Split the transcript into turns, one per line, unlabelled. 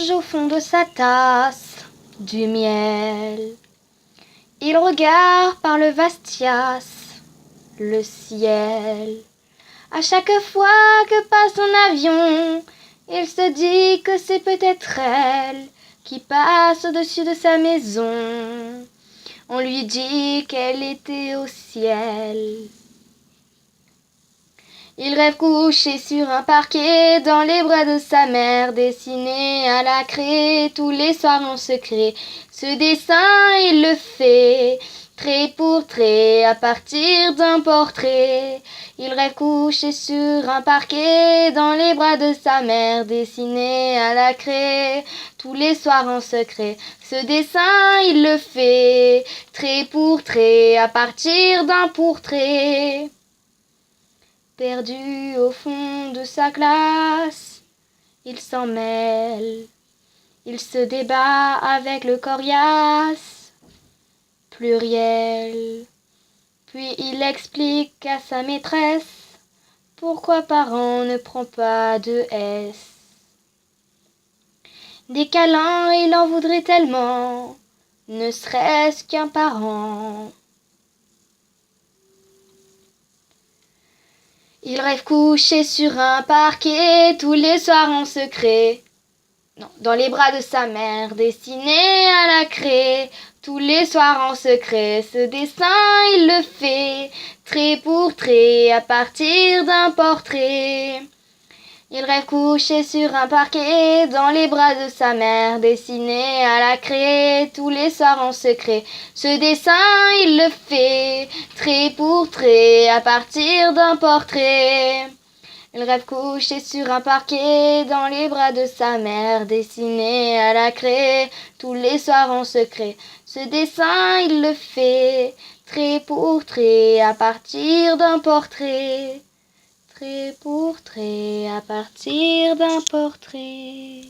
mélange au fond de sa tasse du miel. Il regarde par le vastias le ciel. À chaque fois que passe un avion, il se dit que c'est peut-être elle qui passe au-dessus de sa maison. On lui dit qu'elle était au ciel. Il rêve couché sur un parquet dans les bras de sa mère, dessiné à la craie tous les soirs en secret. Ce dessin, il le fait trait pour trait à partir d'un portrait. Il rêve couché sur un parquet dans les bras de sa mère, dessiné à la craie tous les soirs en secret. Ce dessin, il le fait trait pour trait à partir d'un portrait. Perdu au fond de sa classe, il s'en mêle. Il se débat avec le coriace pluriel. Puis il explique à sa maîtresse pourquoi parent ne prend pas de S. Des câlins, il en voudrait tellement, ne serait-ce qu'un parent. Il rêve couché sur un parquet tous les soirs en secret. Non, dans les bras de sa mère, dessiné à la craie, tous les soirs en secret. Ce dessin, il le fait trait pour trait à partir d'un portrait. Il rêve couché sur un parquet dans les bras de sa mère, dessiné à la craie tous les soirs en secret. Ce dessin, il le fait trait pour trait à partir d'un portrait. Il rêve couché sur un parquet dans les bras de sa mère, dessiné à la craie tous les soirs en secret. Ce dessin, il le fait trait pour trait à partir d'un portrait. Trait pour trait à partir d'un portrait.